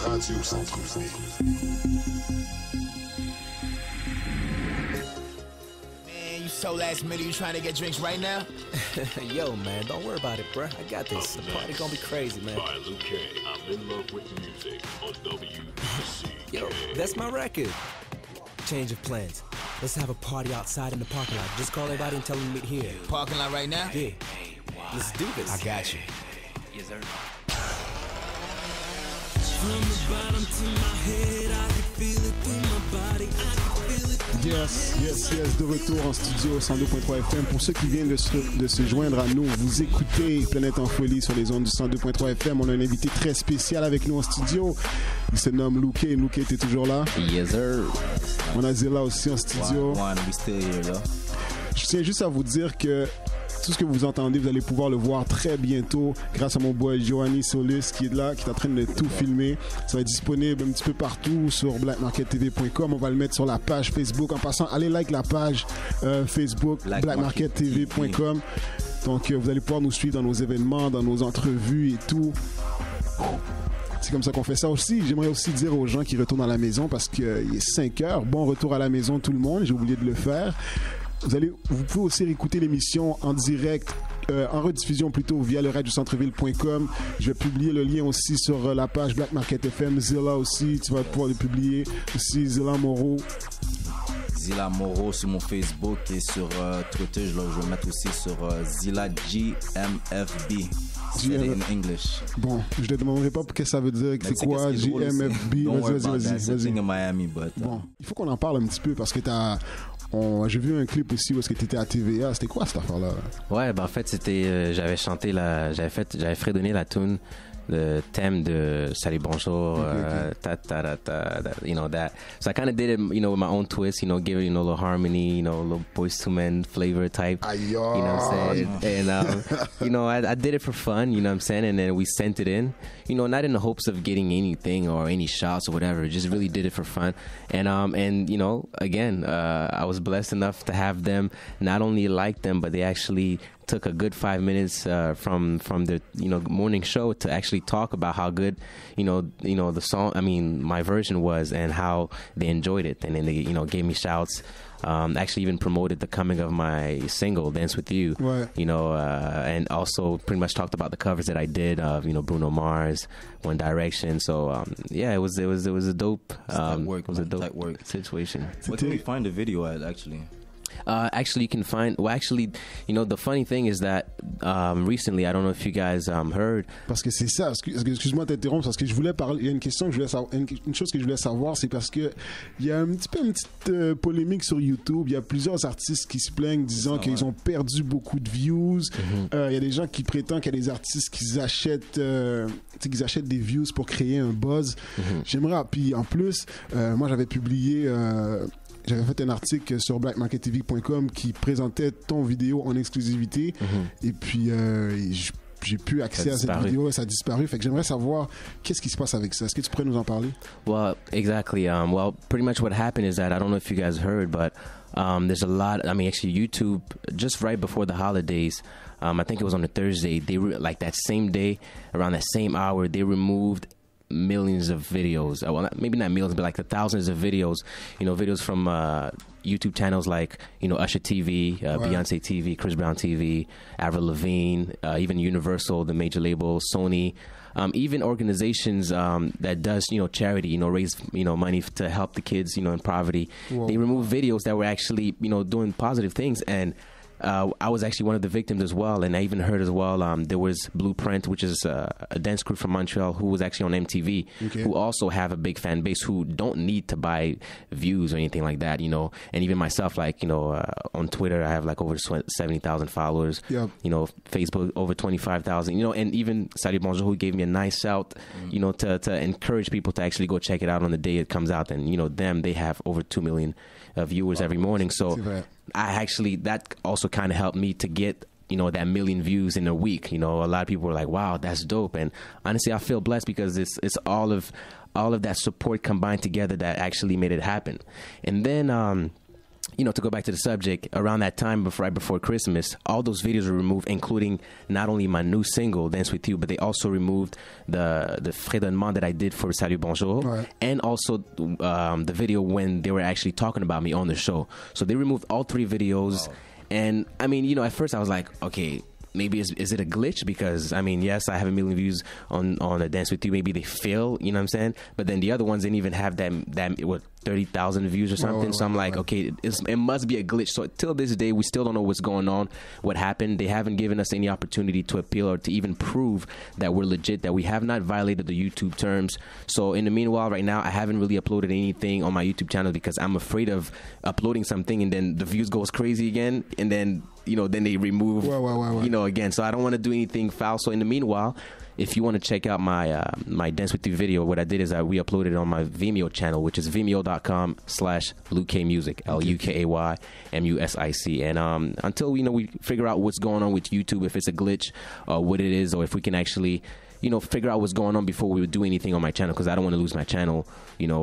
Radio Centre-Ville. So last minute, you trying to get drinks right now? Yo, man, don't worry about it, bruh. I got this. The party gonna be crazy, man. By LUKAY, I'm in love with music on WCK. Yo, that's my record. Change of plans. Let's have a party outside in the parking lot. Just call everybody and tell them to meet here. Parking lot right now? Yeah. Let's do this. I got you. Yes, sir. From the bottom to my head, I can feel it through my body. I can feel it. Yes, de retour en studio 102.3 FM. Pour ceux qui viennent de se joindre à nous, vous écoutez Planète en folie sur les ondes du 102.3 FM. On a un invité très spécial avec nous en studio. Il se nomme LUKAY. LUKAY, t'es toujours là? Yes, sir. On a Zilla aussi en studio. We still here, though. Je tiens juste à vous dire que tout ce que vous entendez, vous allez pouvoir le voir très bientôt grâce à mon boy Johanny Solus qui est là, qui est en train de tout filmer. Ça va être disponible un petit peu partout sur blackmarkettv.com. On va le mettre sur la page Facebook. En passant, allez like la page Facebook blackmarkettv.com. Donc vous allez pouvoir nous suivre dans nos événements, dans nos entrevues et tout. C'est comme ça qu'on fait ça aussi. J'aimerais aussi dire aux gens qui retournent à la maison parce qu'il est 5 heures. Bon retour à la maison tout le monde. J'ai oublié de le faire. Vous pouvez aussi réécouter l'émission en direct, en rediffusion plutôt via le radiocentreville.com. Je vais publier le lien aussi sur la page Black Market FM. Zilla aussi, tu vas pouvoir le publier. Aussi Zilla Moreau. Zilla Moreau sur mon Facebook et sur Twitter. Je vais mettre aussi sur Zilla GMFB. In English. Bon, je ne te demanderai pas ce que ça veut dire. C'est quoi GMFB? Vas-y. Miami, but, bon, il faut qu'on en parle un petit peu parce que j'ai vu un clip aussi où est-ce que tu étais à TVA. C'était quoi cette affaire-là? Ouais, ben en fait, c'était j'avais chanté j'avais fredonné la tune, le thème de Salut Bonjour, you know that. So I kind of did it, you know, with my own twist, you know, give it, you know, a little harmony, you know, a little Boyz II Men flavor type. You know what I'm saying? And you know, I did it for fun, you know what I'm saying? And then we sent it in, you know, not in the hopes of getting anything or any shots or whatever. Just really did it for fun. And you know, again, I was blessed enough to have them not only like them, but they actually took a good 5 minutes from the, you know, morning show to actually talk about how good, you know the song, I mean my version was, and how they enjoyed it, and then they, you know, gave me shouts. Actually even promoted the coming of my single Dance With You, right. You know, and also pretty much talked about the covers that I did of, you know, Bruno Mars, One Direction. So yeah, it was a dope situation. Where can we find the video at actually? Actually, you can find. Well, actually, you know, the funny thing is that recently, I don't know if you guys heard. Parce que c'est ça. Excuse-moi de t'interrompre parce que je voulais parler. Il y a une question que je voulais savoir. Une chose que je voulais savoir, c'est parce que il y a une petite polémique sur YouTube. Il y a plusieurs artistes qui se plaignent, disant qu'ils ont perdu beaucoup de views. Il y a des gens qui prétendent qu'il y a des artistes qui achètent des views pour créer un buzz. J'aimerais. Puis en plus, moi, j'avais publié. J'avais fait un article sur blackmarkettv.com qui présentait ton vidéo en exclusivité. Et puis, j'ai plus accès à cette vidéo et ça a disparu. Fait que j'aimerais savoir qu'est-ce qui se passe avec ça. Est-ce que tu pourrais nous en parler? Well, exactly. Well, pretty much what happened is that, I don't know if you guys heard, but there's a lot. I mean, actually, YouTube, just right before the holidays, I think it was on a Thursday, they like that same day, around that same hour, they removed millions of videos. Well, maybe not millions, but like the thousands of videos, you know, videos from YouTube channels like, you know, Usher TV, Beyonce TV, Chris Brown TV, Avril Lavigne, even Universal, the major label, Sony, even organizations that does, you know, charity, you know, raise, you know, money to help the kids, you know, in poverty. Whoa. They remove videos that were actually, you know, doing positive things. And I was actually one of the victims as well, and I even heard as well, there was Blueprint, which is a dance group from Montreal who was actually on MTV, who also have a big fan base who don't need to buy views or anything like that, you know. And even myself, like, you know, on Twitter, I have like over 70,000 followers, you know, Facebook over 25,000, you know, and even Salut Bonjour, who gave me a nice shout, you know, to encourage people to actually go check it out on the day it comes out. And, you know, they have over 2 million viewers every morning. So that also kind of helped me to get, you know, that 1 million views in a week. You know, a lot of people were like, wow, that's dope. And honestly, I feel blessed because it's all of that support combined together that actually made it happen. And then to go back to the subject, around that time, right before Christmas, all those videos were removed, including not only my new single, Dance With You, but they also removed the fredonnement that I did for Salut Bonjour, right. and also the video when they were actually talking about me on the show. So they removed all 3 videos. Wow. And I mean, at first I was like, okay, maybe is it a glitch? Because I mean, yes, I have 1 million views on a Dance With You. Maybe they fail, you know what I'm saying? But then the other ones didn't even have that 30,000 views or something. So I'm like, okay, it must be a glitch. So till this day, we still don't know what's going on, what happened. They haven't given us any opportunity to appeal or to even prove that we're legit, that we have not violated the YouTube terms. So in the meanwhile, right now, I haven't really uploaded anything on my YouTube channel because I'm afraid of uploading something and then the views goes crazy again, and then then they remove again. So I don't want to do anything foul. So in the meanwhile, if you want to check out my my Dance With You video, what I did is I re-uploaded it on my Vimeo channel, which is vimeo.com/LUKAY Music, LUKAYMUSIC. And until we figure out what's going on with YouTube, if it's a glitch, what it is, or if we can actually figure out what's going on before we would do anything on my channel, because I don't want to lose my channel,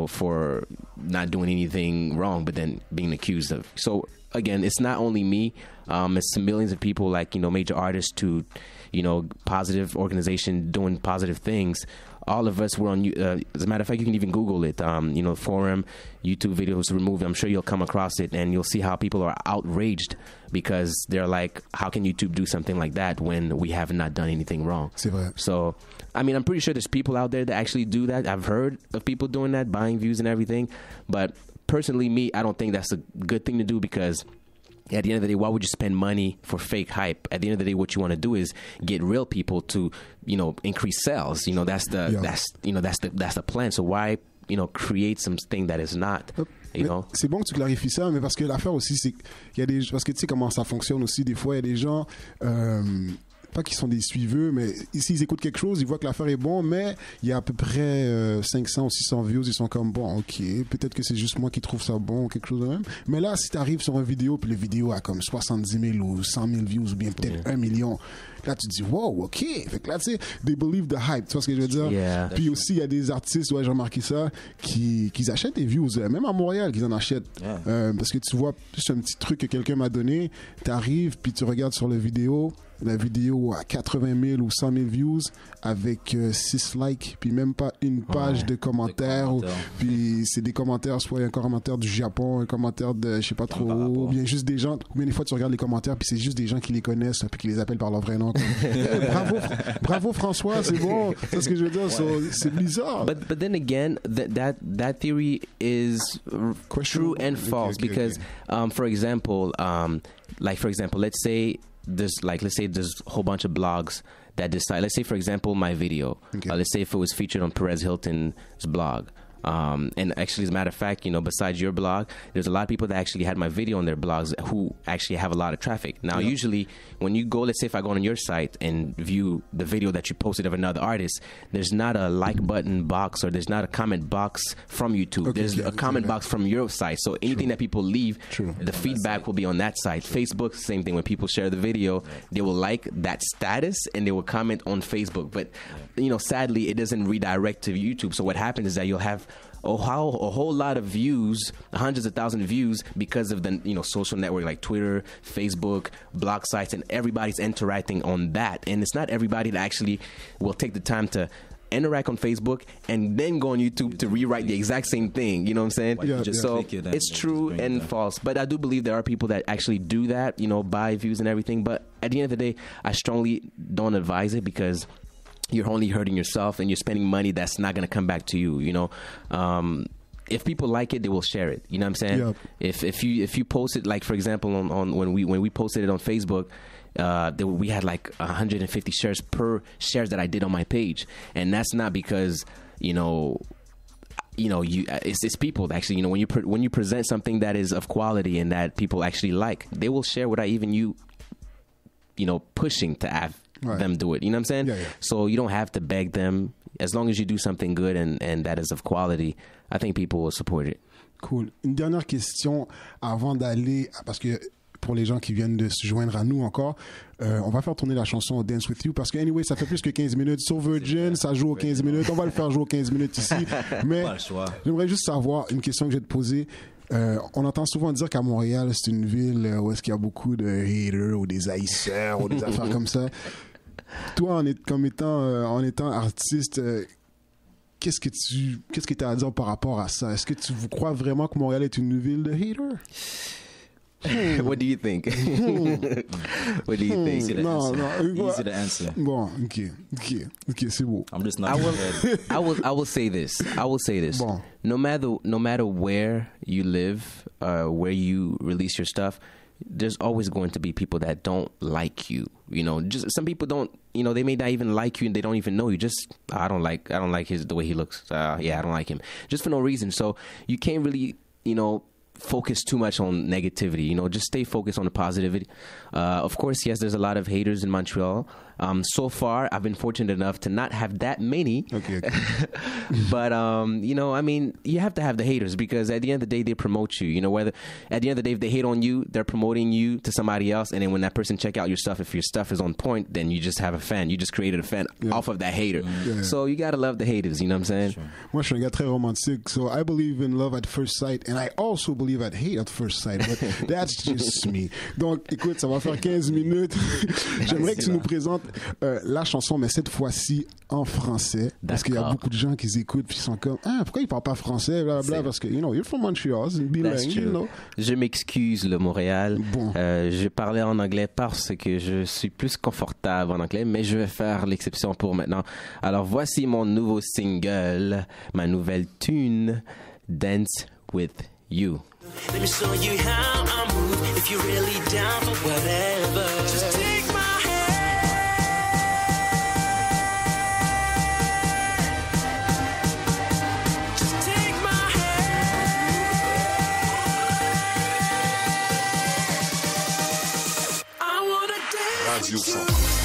for not doing anything wrong, but then being accused of. So again, it's not only me, it's millions of people, like major artists to positive organization doing positive things. All of us were on, as a matter of fact, you can even Google it, forum, YouTube videos removed. I'm sure you'll come across it, and you'll see how people are outraged because they're like, how can YouTube do something like that when we have not done anything wrong? C'est vrai. So, I mean, I'm pretty sure there's people out there that actually do that. I've heard of people doing that, buying views and everything. But personally, me, I don't think that's a good thing to do, because at the end of the day, why would you spend money for fake hype? At the end of the day, what you want to do is get real people to, increase sales. That's the plan. So why, create something that is not, C'est bon que tu clarifies ça, mais parce que l'affaire aussi, c'est qu'il y a parce que tu sais comment ça fonctionne aussi. Des fois, il y a des gens, pas qu'ils sont des suiveux, mais ici, ils écoutent quelque chose, ils voient que l'affaire est bon, mais il y a à peu près 500 ou 600 views, ils sont comme, bon, ok, peut-être que c'est juste moi qui trouve ça bon ou quelque chose de même. Mais là, si tu arrives sur une vidéo, puis la vidéo a comme 70 000 ou 100 000 views, ou bien peut-être 1 million, là, tu te dis, wow, ok. Fait que là, tu sais, they believe the hype, tu vois ce que je veux dire? Yeah. Puis aussi, il y a des artistes, j'ai remarqué ça, qui achètent des views, même à Montréal, qu'ils en achètent. Yeah. Parce que tu vois, juste un petit truc que quelqu'un m'a donné, t'arrives, puis tu regardes sur la vidéo a 80 000 ou 100 000 views avec 6 likes, puis même pas une page de commentaires. Puis c'est des commentaires, soit un commentaire du Japon, un commentaire de je sais pas trop, ou bien juste des gens, ou bien des fois tu regardes les commentaires, puis c'est juste des gens qui les connaissent, puis qui les appellent par leur vrai nom. Bravo François, c'est bon. C'est ce que je veux dire, c'est bizarre. But then again, that theory is true and false, because for example, let's say there's a whole bunch of blogs that decide, let's say for example my video, let's say if it was featured on Perez Hilton's blog, and actually as a matter of fact, besides your blog, there's a lot of people that actually had my video on their blogs who actually have a lot of traffic. Now usually when you go, let's say if I go on your site and view the video that you posted of another artist, there's not a like button box, or there's not a comment box from YouTube. There's a comment box from your site. So anything that people leave, the feedback will be on that site. Facebook, same thing. When people share the video, they will like that status and they will comment on Facebook. But sadly, it doesn't redirect to YouTube. So what happens is that you'll have a whole lot of views, hundreds of thousands of views, because of the social network like Twitter, Facebook, blog sites, and everybody's interacting on that. And it's not everybody that actually will take the time to interact on Facebook and then go on YouTube to rewrite the exact same thing. You know what I'm saying? So it's true and false. But I do believe there are people that actually do that, buy views and everything. But at the end of the day, I strongly don't advise it, because you're only hurting yourself and you're spending money that's not going to come back to you. If people like it, they will share it. You know what I'm saying? Yep. If you post it, like for example on when we posted it on Facebook, we had like 150 shares per shares that I did on my page, and that's not because it's people that actually, when you present something that is of quality and that people actually like, they will share without even you pushing to have them do it. You know what I'm saying? Yeah. So you don't have to beg them. As long as you do something good and that is of quality, I think people will support it. Cool. Une dernière question avant d'aller, parce que pour les gens qui viennent de se joindre à nous encore, on va faire tourner la chanson Dance With You, parce que anyway, ça fait plus que 15 minutes. Sur Virgin, ça joue aux 15 minutes. On va le faire jouer aux 15 minutes ici. Mais j'aimerais juste savoir, une question que je vais te poser. On entend souvent dire qu'à Montréal, c'est une ville où est-ce qu'il y a beaucoup de haters ou des haïsseurs ou des affaires comme ça. Toi, en étant artiste, qu'est-ce que tu as à dire par rapport à ça? Est-ce que vous crois vraiment que Montréal est une ville de haters? What do you think? What do you think? Easy to answer. Bon, ok, c'est beau. I'm just not. I will say this. Bon. No matter where you live, where you release your stuff, there's always going to be people that don't like you. You know, just some people don't. You know, they may not even like you, and they don't even know you. Just I don't like the way he looks. I don't like him, just for no reason. So you can't really, focus too much on negativity. Just stay focused on the positivity. Of course, yes, there's a lot of haters in Montreal. So far, I've been fortunate enough to not have that many. Okay. But, you have to have the haters because at the end of the day, they promote you. Whether at the end of the day, if they hate on you, they're promoting you to somebody else. And then when that person check out your stuff, if your stuff is on point, then you just have a fan. You just created a fan off of that hater. Yeah. So you got to love the haters. You know what I'm saying? Sure. Moi, je suis un gars très romantique. So I believe in love at first sight. And I also believe at hate at first sight. But that's just me. Donc, écoute, ça va faire 15 minutes. J'aimerais que tu nous présentes la chanson, mais cette fois-ci en français. Parce qu'il y a beaucoup de gens qui écoutent puis ils sont comme, pourquoi ils parlent pas français, blablabla, parce que, you're from Montreal, c'est bilingue, Je m'excuse, le Montréal. Bon. Je parlais en anglais parce que je suis plus confortable en anglais, mais je vais faire l'exception pour maintenant. Alors, voici mon nouveau single, ma nouvelle tune, Dance With You. Let me show you how I move. If you're really down for whatever, just take my hand. Just take my hand. I wanna dance. Radio 100.